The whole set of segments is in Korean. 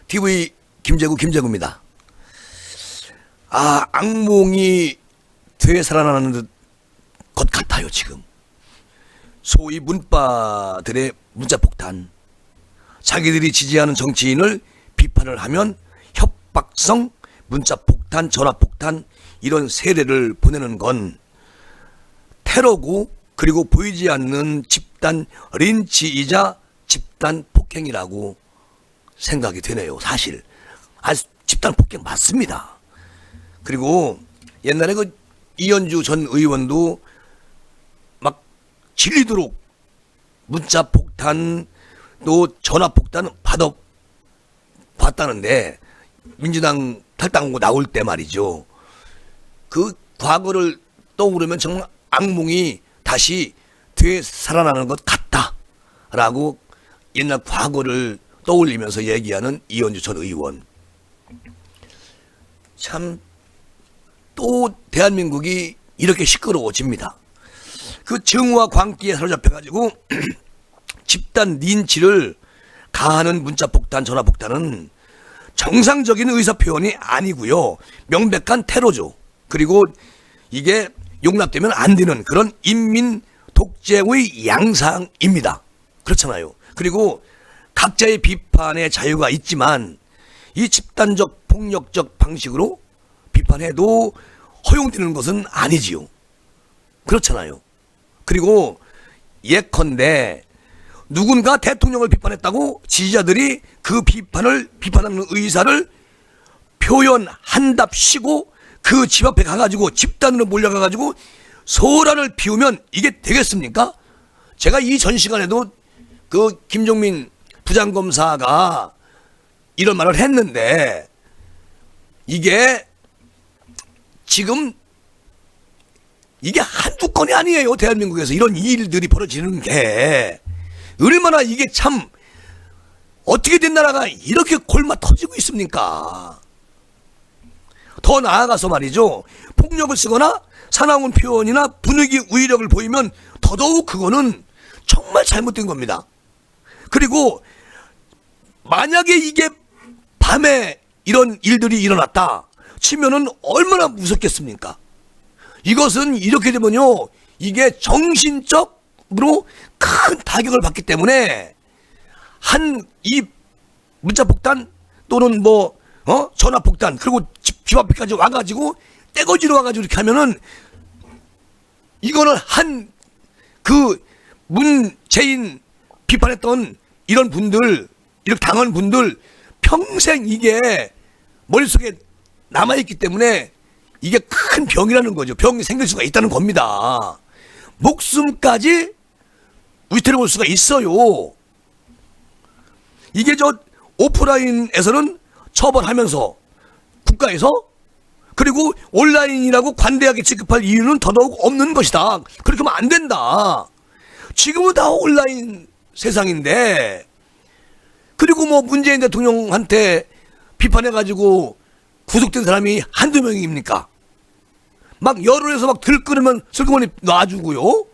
TV 김재구입니다. 악몽이 되살아나는 것 같아요. 지금 소위 문바들의 문자폭탄, 자기들이 지지하는 정치인을 비판을 하면 협박성 문자폭탄, 전화폭탄 이런 세례를 보내는 건 테러고, 그리고 보이지 않는 집단 린치이자 집단 폭행이라고 생각이 되네요. 사실 집단 폭행 맞습니다. 그리고 옛날에 그 이현주 전 의원도 막 질리도록 문자 폭탄 또 전화 폭탄 받아봤다는데, 민주당 탈당하고 나올 때 말이죠. 그 과거를 떠오르면 정말 악몽이 다시 되살아나는 것 같다라고 옛날 과거를 떠올리면서 얘기하는 이현주 전 의원. 참 또 대한민국이 이렇게 시끄러워집니다. 그 정우와 광기에 사로잡혀가지고 집단 린치를 가하는 문자폭탄, 전화폭탄은 정상적인 의사표현이 아니고요. 명백한 테러죠. 그리고 이게 용납되면 안 되는 그런 인민 독재의 양상입니다. 그렇잖아요. 그리고 각자의 비판의 자유가 있지만 이 집단적 폭력적 방식으로 비판해도 허용되는 것은 아니지요. 그렇잖아요. 그리고 예컨대 누군가 대통령을 비판했다고 지지자들이 그 비판하는 의사를 표현한답시고 그 집 앞에 가가지고 집단으로 몰려가가지고 소란을 피우면 이게 되겠습니까? 제가 이 전 시간에도 그 김종민 부장검사가 이런 말을 했는데, 이게 지금 이게 한두 건이 아니에요. 대한민국에서 이런 일들이 벌어지는 게 얼마나 이게 참 어떻게 된 나라가 이렇게 골마 터지고 있습니까? 더 나아가서 말이죠, 폭력을 쓰거나 사나운 표현이나 분위기 위력을 보이면 더더욱 그거는 정말 잘못된 겁니다. 그리고 만약에 이게 밤에 이런 일들이 일어났다 치면은 얼마나 무섭겠습니까? 이것은 이렇게 되면요, 이게 정신적으로 큰 타격을 받기 때문에 이 문자폭탄 또는 전화폭탄, 그리고 집 앞에까지 와가지고 떼거지로 와가지고 이렇게 하면은 이거는 문재인 비판했던 이런 분들, 이렇게 당한 분들 평생 이게 머릿속에 남아있기 때문에 이게 큰 병이라는 거죠. 병이 생길 수가 있다는 겁니다. 목숨까지 위태로울 볼 수가 있어요. 이게 오프라인에서는 처벌하면서 국가에서, 그리고 온라인이라고 관대하게 취급할 이유는 더더욱 없는 것이다. 그렇게 하면 안 된다. 지금은 다 온라인 세상인데, 그리고 문재인 대통령한테 비판해가지고 구속된 사람이 한두 명입니까? 막 여론에서 막 들끓으면 슬그머니 놔주고요.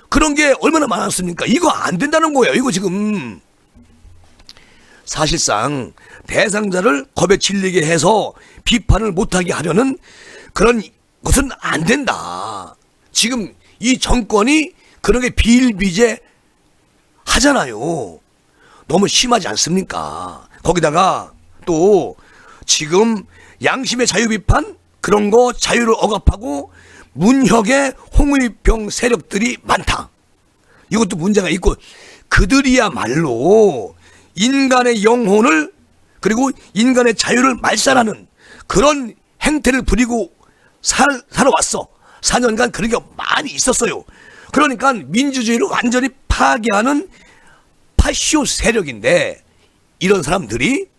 그런 게 얼마나 많았습니까? 이거 안 된다는 거예요. 이거 지금 사실상 대상자를 겁에 질리게 해서 비판을 못하게 하려는 그런 것은 안 된다. 지금 이 정권이 그런 게 비일비재 하잖아요. 너무 심하지 않습니까? 거기다가 또 지금 양심의 자유 비판, 그런 거 자유를 억압하고 문혁의 홍위병 세력들이 많다. 이것도 문제가 있고, 그들이야말로 인간의 영혼을, 그리고 인간의 자유를 말살하는 그런 행태를 부리고 살아왔어. 4년간 그런 게 많이 있었어요. 그러니까 민주주의를 완전히 파괴하는 파쇼 세력인데, 이런 사람들이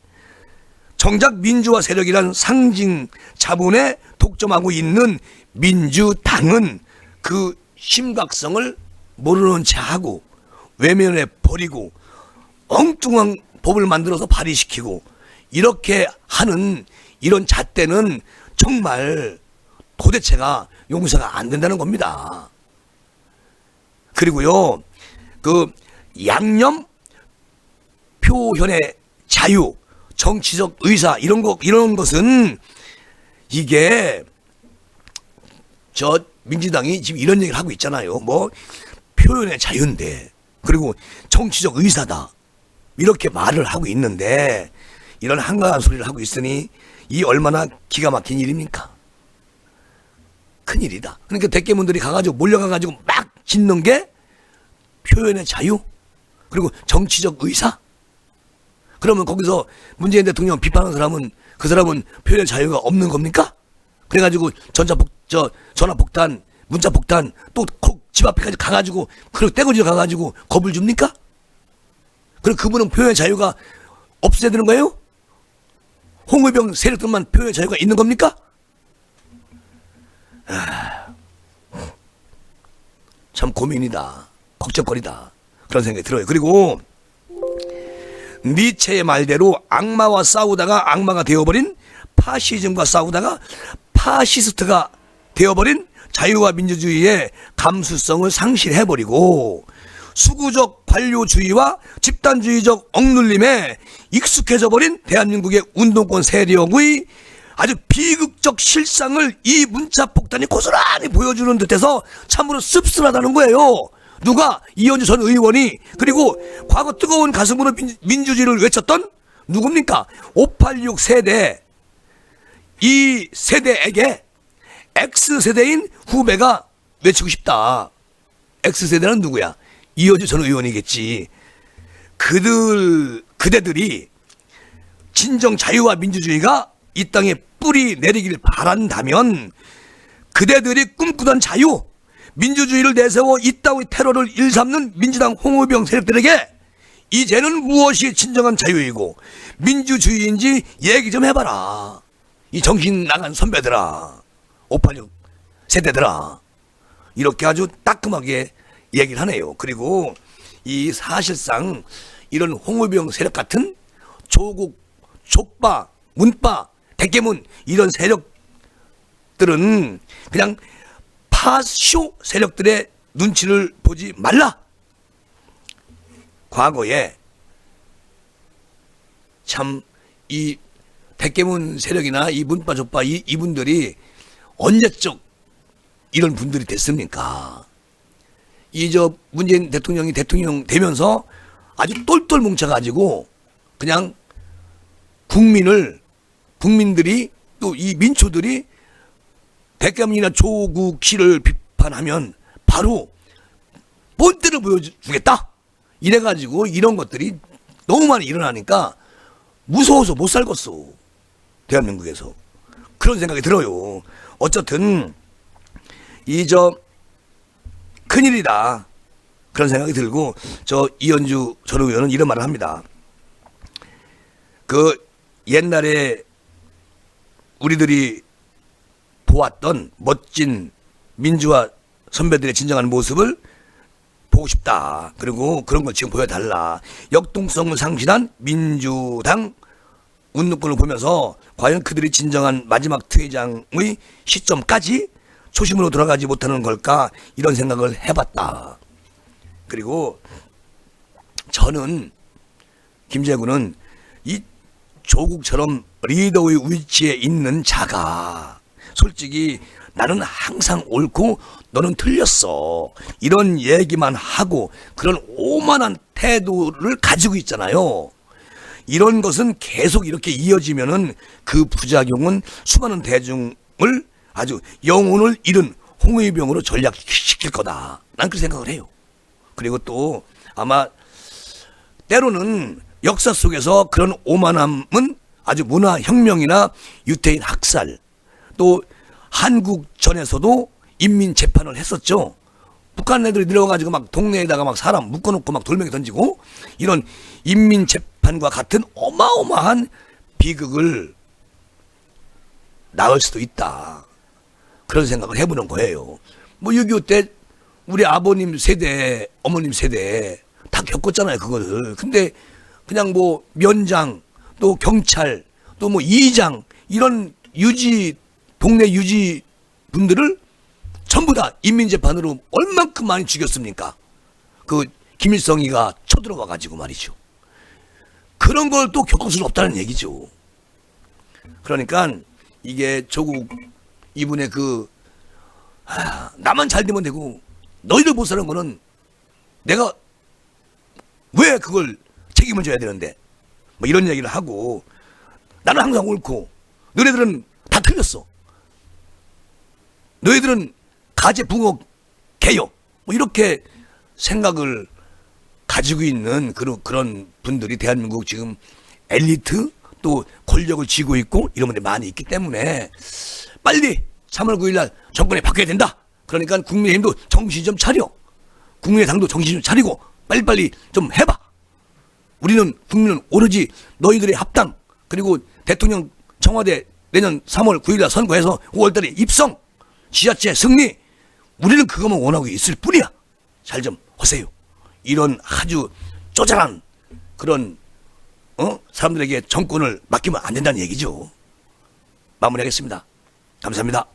정작 민주화 세력이란 상징 자본에 독점하고 있는 민주당은 그 심각성을 모르는 채 하고 외면해 버리고 엉뚱한 법을 만들어서 발의시키고 이렇게 하는 이런 잣대는 정말 도대체가 용서가 안 된다는 겁니다. 그리고요, 양념 표현의 자유, 정치적 의사 이런 것은 이게 저 민주당이 지금 이런 얘기를 하고 있잖아요. 뭐 표현의 자유인데 그리고 정치적 의사다 이렇게 말을 하고 있는데 이런 한가한 소리를 하고 있으니 이 얼마나 기가 막힌 일입니까? 큰일이다. 그러니까 대깨문들이 가가지고 몰려가가지고 막 짓는 게 표현의 자유 그리고 정치적 의사. 그러면 거기서 문재인 대통령 비판하는 사람은 그 사람은 표현의 자유가 없는 겁니까? 그래가지고 전화 폭탄, 문자 폭탄 또 집 앞에까지 가가지고 그리고 떼거지로 가가지고 겁을 줍니까? 그럼 그분은 표현의 자유가 없애야 되는 거예요? 홍위병 세력들만 표현의 자유가 있는 겁니까? 참 고민이다. 걱정거리다. 그런 생각이 들어요. 그리고 니체의 말대로 악마와 싸우다가 악마가 되어버린 파시즘과 싸우다가 파시스트가 되어버린 자유와 민주주의의 감수성을 상실해버리고 수구적 관료주의와 집단주의적 억눌림에 익숙해져버린 대한민국의 운동권 세력의 아주 비극적 실상을 이 문자폭탄이 고스란히 보여주는 듯해서 참으로 씁쓸하다는 거예요. 누가? 이현주 전 의원이. 그리고 과거 뜨거운 가슴으로 민주주의를 외쳤던 누굽니까? 586 세대. 이 세대에게 X세대인 후배가 외치고 싶다. X세대는 누구야? 이현주 전 의원이겠지. 그대들이 진정 자유와 민주주의가 이 땅에 뿌리 내리길 바란다면 그대들이 꿈꾸던 자유, 민주주의를 내세워 이 땅의 테러를 일삼는 민주당 홍위병 세력들에게 이제는 무엇이 진정한 자유이고 민주주의인지 얘기 좀 해봐라. 이 정신 나간 선배들아, 586 세대들아, 이렇게 아주 따끔하게 얘기를 하네요. 그리고 이 사실상 이런 홍위병 세력 같은 조국, 족바, 문바, 대깨문 이런 세력들은 그냥 파쇼 세력들의 눈치를 보지 말라. 과거에 참 이 대깨문 세력이나 이 문바 족바 이분들이 언제적 이런 분들이 됐습니까? 문재인 대통령이 대통령 되면서 아주 똘똘 뭉쳐가지고 그냥 국민들이 또 이 민초들이 대깨문이나 조국 씨를 비판하면 바로 본때를 보여주겠다. 이래가지고 이런 것들이 너무 많이 일어나니까 무서워서 못 살겠어. 대한민국에서. 그런 생각이 들어요. 어쨌든 큰일이다. 그런 생각이 들고 이현주 전 의원은 이런 말을 합니다. 그 옛날에 우리들이 보았던 멋진 민주화 선배들의 진정한 모습을 보고 싶다. 그리고 그런 걸 지금 보여달라. 역동성을 상실한 민주당 운동권을 보면서 과연 그들이 진정한 마지막 퇴장의 시점까지 초심으로 돌아가지 못하는 걸까 이런 생각을 해봤다. 그리고 저는 김재구는 이 조국처럼 리더의 위치에 있는 자가 솔직히 나는 항상 옳고 너는 틀렸어 이런 얘기만 하고 그런 오만한 태도를 가지고 있잖아요. 이런 것은 계속 이렇게 이어지면은 그 부작용은 수많은 대중을 아주 영혼을 잃은 홍위병으로 전락시킬 거다. 난 그렇게 생각을 해요. 그리고 또 아마 때로는 역사 속에서 그런 오만함은 아주 문화혁명이나 유태인 학살 또 한국전에서도 인민재판을 했었죠. 북한 애들이 내려와가지고 막 동네에다가 막 사람 묶어놓고 막 돌멩이 던지고 이런 인민재판과 같은 어마어마한 비극을 낳을 수도 있다. 그런 생각을 해보는 거예요. 뭐 6.25 때 우리 아버님 세대, 어머님 세대 다 겪었잖아요, 그거를. 근데 그냥 뭐 면장, 또 경찰, 또 뭐 이장 이런 동네 유지 분들을 전부 다 인민재판으로 얼만큼 많이 죽였습니까? 그 김일성이가 쳐들어와 가지고 말이죠. 그런 걸 또 겪을 수는 없다는 얘기죠. 그러니까 이게 조국 이분의 나만 잘 되면 되고 너희들 못 사는 거는 내가 왜 그걸 책임을 져야 되는데 뭐 이런 얘기를 하고, 나는 항상 옳고 너희들은 다 틀렸어, 너희들은 가재 붕어 개요, 뭐 이렇게 생각을 가지고 있는 그런 분들이 대한민국 지금 엘리트 또 권력을 쥐고 있고 이런 분들이 많이 있기 때문에 빨리 3월 9일 날 정권이 바뀌어야 된다. 그러니까 국민의힘도 정신 좀 차려, 국민의당도 정신 좀 차리고 빨리빨리 좀 해봐. 우리는 국민은 오로지 너희들의 합당, 그리고 대통령 청와대 내년 3월 9일 날 선거해서 5월 달에 입성, 지자체 승리, 우리는 그것만 원하고 있을 뿐이야. 잘 좀 하세요. 이런 아주 쪼잔한 그런 사람들에게 정권을 맡기면 안 된다는 얘기죠. 마무리하겠습니다. 감사합니다.